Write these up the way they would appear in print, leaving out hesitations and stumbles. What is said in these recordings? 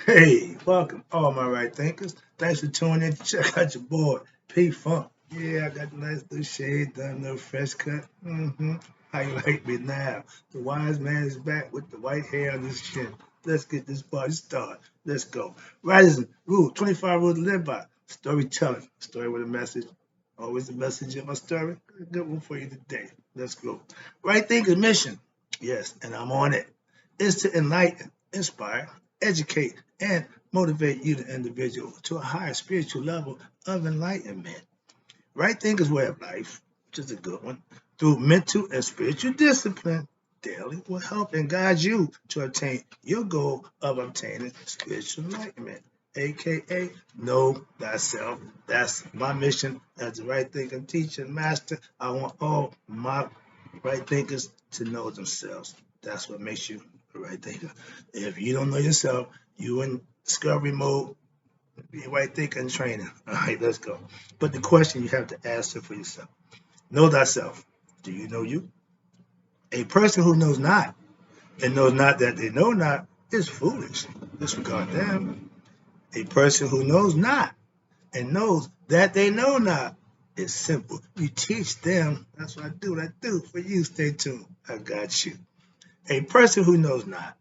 Hey, welcome, all my right thinkers. Thanks for tuning in. Check out your boy, P Funk. Yeah, I got a nice little shade done, little fresh cut. How you like me now? The wise man is back with the white hair on his chin. Let's get this party started. Let's go. Writers rule 25 rules to live by. Storytelling. Story with a message. Always a message in my story. A good one for you today. Let's go. Right thinker's mission. Yes, and I'm on it. Is to enlighten, inspire, educate, and motivate you, the individual, to a higher spiritual level of enlightenment. Right thinker's way of life, which is a good one, through mental and spiritual discipline daily will help and guide you to attain your goal of obtaining spiritual enlightenment, aka know thyself. That's my mission as a right thinking teacher and master. I want all my right thinkers to know themselves. That's what makes you a right thinker. If you don't know yourself, you in discovery mode, be right thinking training. All right, let's go. But the question you have to answer for yourself: know thyself. Do you know you? A person who knows not and knows not that they know not is foolish. Disregard them. A person who knows not and knows that they know not is simple. You teach them. That's what I do. What I do for you. Stay tuned. I got you. A person who knows not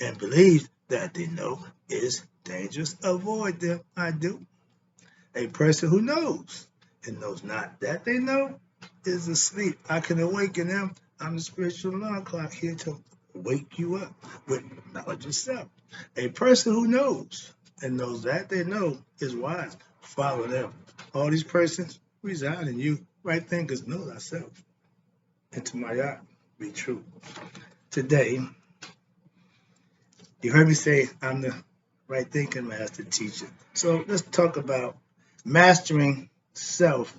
and believes that they know is dangerous. Avoid them. I do. A person who knows and knows not that they know is asleep. I can awaken them. I'm the spiritual alarm clock here to wake you up with knowledge of self. A person who knows and knows that they know is wise. Follow them. All these persons reside in you. Right thinkers know thyself. And to my art, be true. Today, you heard me say I'm the right thinking master teacher. So let's talk about mastering self.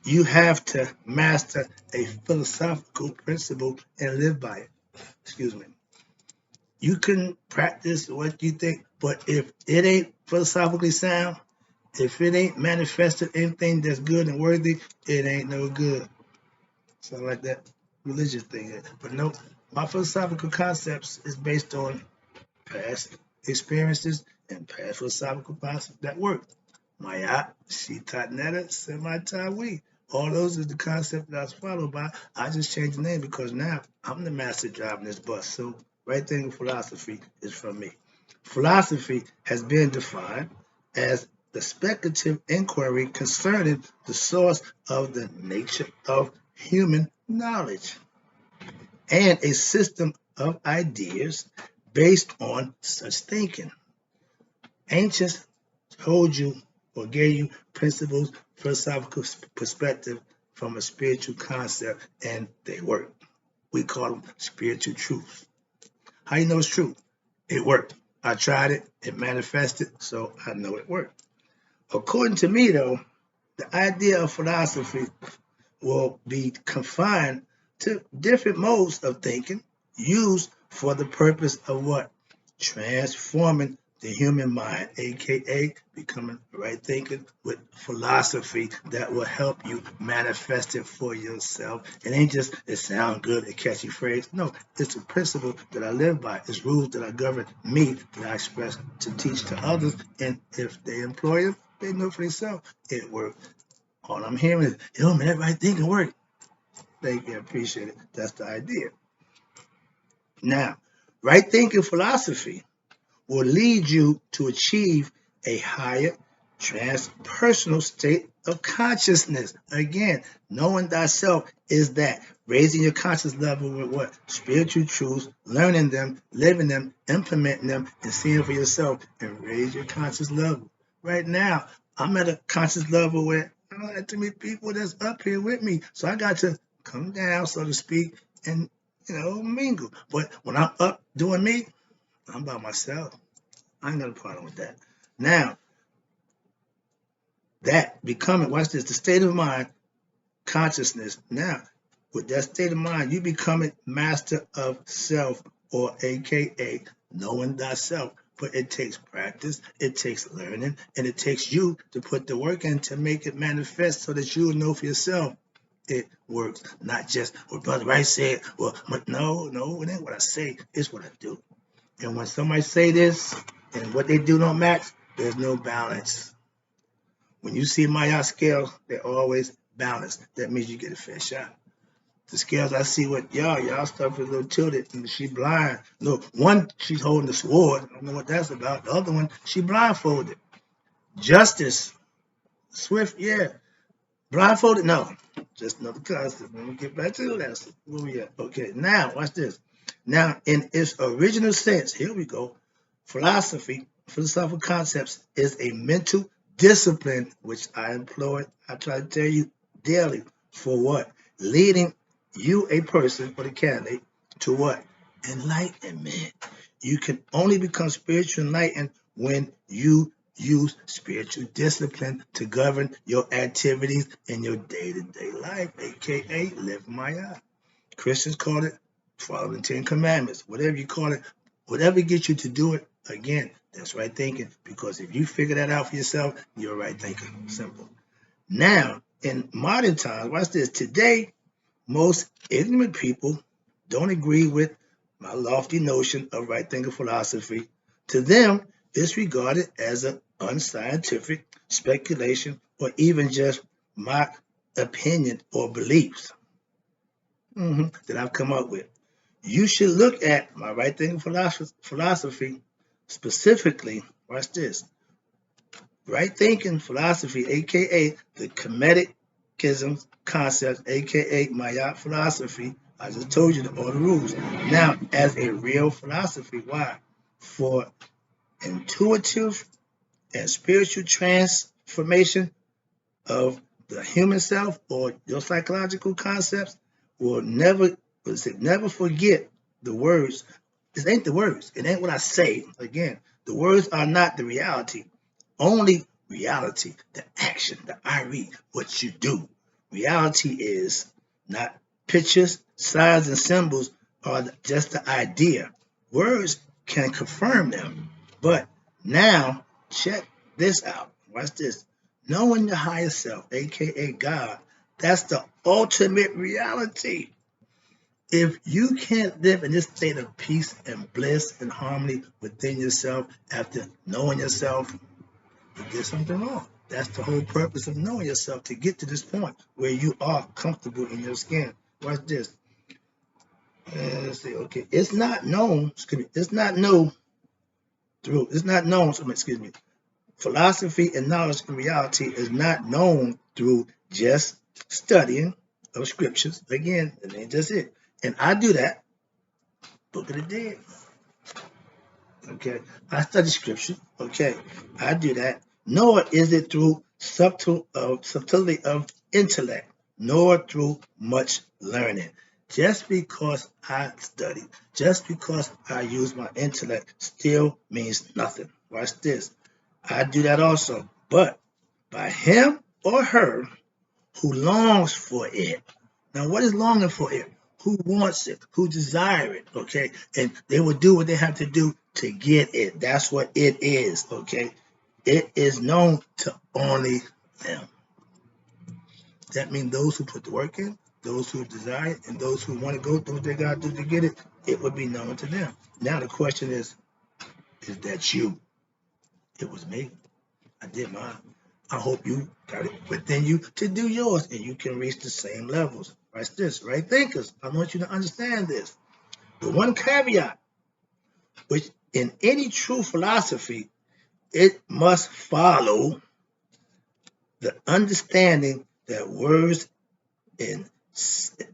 You have to master a philosophical principle and live by it. Excuse me. You can practice what you think, but if it ain't philosophically sound, if it ain't manifested anything that's good and worthy, it ain't no good. Sound like that religious thing. But no, my philosophical concepts is based on past experiences and past philosophical concepts that work. Maya, Shitat Netta, Semi-Tawi. All those is the concept that I was followed by. I just changed the name because now I'm the master driving this bus. So right thing philosophy is from me. Philosophy has been defined as the speculative inquiry concerning the source of the nature of human knowledge and a system of ideas based on such thinking. Ancients told you or gave you principles, philosophical perspective from a spiritual concept, and they work. We call them spiritual truths. How you know it's true? It worked. I tried it, it manifested, so I know it worked. According to me, though, the idea of philosophy will be confined to different modes of thinking used for the purpose of what? Transforming the human mind, aka becoming right thinking with philosophy that will help you manifest it for yourself. It ain't just it sound good, a catchy phrase. No, it's a principle that I live by. It's rules that I govern me that I express to teach to others. And if they employ it, they know for themselves it works. All I'm hearing is, yo, man, that right thinking work. Thank you, appreciate it. That's the idea. Now, right thinking philosophy will lead you to achieve a higher transpersonal state of consciousness. Again, knowing thyself is that raising your conscious level with what? Spiritual truths, learning them, living them, implementing them, and seeing for yourself, and raise your conscious level. Right now, I'm at a conscious level where I don't have too many people that's up here with me. So I got to come down, so to speak, and mingle. But when I'm up doing me, I'm by myself. I ain't got a problem with that. Now, that becoming, watch this, the state of mind, consciousness. Now, with that state of mind, you becoming master of self, or AKA knowing thyself. But it takes practice, it takes learning, and it takes you to put the work in to make it manifest so that you will know for yourself it works. Not just what Brother Wright said. Well, no, it ain't what I say, it's what I do. And when somebody say this and what they do don't match, there's no balance. When you see Maya scales, they're always balanced. That means you get a fair shot. The scales I see with y'all stuff is a little tilted and she blind. No, one, she's holding the sword. I don't know what that's about. The other one, she blindfolded. Justice, Swift, yeah. Blindfolded, no. Just another concept. Let me get back to the lesson. Where we at? Okay, now, watch this. Now, in its original sense, here we go. Philosophical concepts is a mental discipline which I employ, I try to tell you daily. For what? Leading you, a person or the candidate, to what? Enlightenment. You can only become spiritually enlightened when you use spiritual discipline to govern your activities in your day-to-day life, aka live Maya. Christians call it following the Ten Commandments. Whatever you call it, whatever gets you to do it, again, that's right thinking. Because if you figure that out for yourself, you're right thinking. Simple. Now, in modern times, watch this. Today, most ignorant people don't agree with my lofty notion of right thinking philosophy. To them, it's regarded as an unscientific speculation or even just my opinion or beliefs that I've come up with. You should look at my right thinking philosophy specifically. Watch this. Right thinking philosophy, aka the Kemetic concept, aka Maya philosophy. I just told you all the rules. Now, as a real philosophy, why? For intuitive and spiritual transformation of the human self or your psychological concepts will never forget the words. It ain't the words. It ain't what I say. Again, the words are not the reality. Only reality, the action, the IRE, what you do. Reality is not pictures, signs, and symbols are just the idea. Words can confirm them. But now, check this out. Watch this. Knowing your higher self, aka God, that's the ultimate reality. If you can't live in this state of peace and bliss and harmony within yourself after knowing yourself, you did something wrong. That's the whole purpose of knowing yourself, to get to this point where you are comfortable in your skin. Watch this. Let's see. Okay, it's not known. Excuse me. It's not known through. It's not known. Excuse me. Philosophy and knowledge and reality is not known through just studying of scriptures. Again, it ain't just it. And I do that. Book of the Dead. Okay, I study scripture. Okay, I do that. Nor is it through subtlety of intellect, nor through much learning. Just because I study, just because I use my intellect, still means nothing. Watch this. I do that also, but by him or her who longs for it. Now, what is longing for it? Who wants it? Who desire it? Okay, and they will do what they have to do to get it. That's what it is. Okay, it is known to only them. That means those who put the work in, those who desire it, and those who want to go through what they got to do to get it. It would be known to them. Now the question is that you? It was me. I did mine. I hope you got it within you to do yours and you can reach the same levels. Watch this, right? Thinkers, I want you to understand this. The one caveat, which in any true philosophy, it must follow the understanding that words in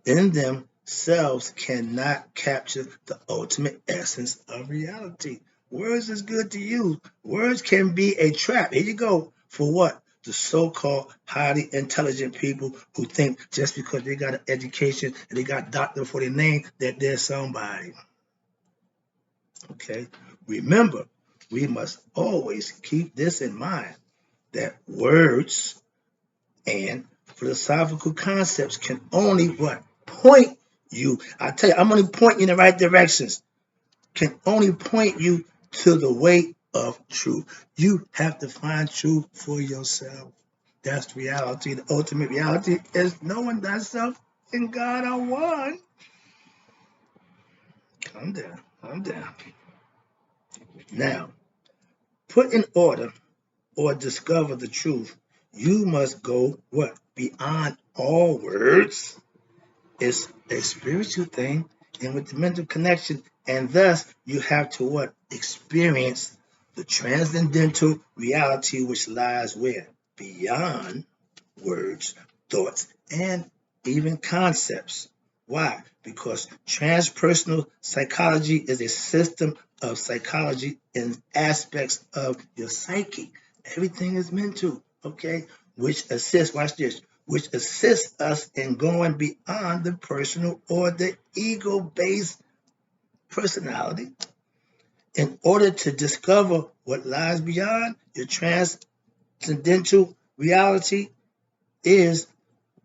themselves cannot capture the ultimate essence of reality. Words is good to use. Words can be a trap. Here you go. For what? The so-called highly intelligent people who think just because they got an education and they got doctor for their name that they're somebody. Okay? Remember, we must always keep this in mind, that words and philosophical concepts can only what? Point you. I tell you, I'm only pointing in the right directions. Can only point you to the way of truth. You have to find truth for yourself. That's reality. The ultimate reality is knowing thyself and God are one. Calm down. Calm down. Now, put in order or discover the truth, you must go what? Beyond all words. It's a spiritual thing and with the mental connection, and thus you have to what? Experience the transcendental reality which lies where? Beyond words, thoughts, and even concepts. Why? Because transpersonal psychology is a system of psychology and aspects of your psyche. Everything is mental, okay? Which assists, watch this, which assists us in going beyond the personal or the ego based personality in order to discover what lies beyond your transcendental reality is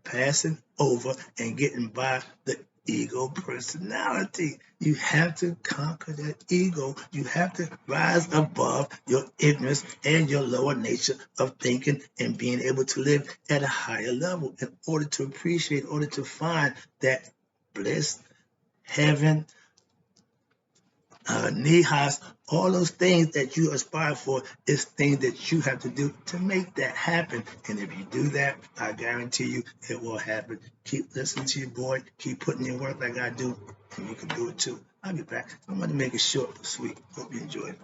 passing over and getting by the ego personality. You have to conquer that ego. You have to rise above your ignorance and your lower nature of thinking and being able to live at a higher level in order to appreciate, in order to find that bliss, heaven, Nihas, all those things that you aspire for is things that you have to do to make that happen. And if you do that, I guarantee you it will happen. Keep listening to your boy, keep putting in work like I do, and you can do it too. I'll be back. I'm going to make it short but sweet. Hope you enjoy it.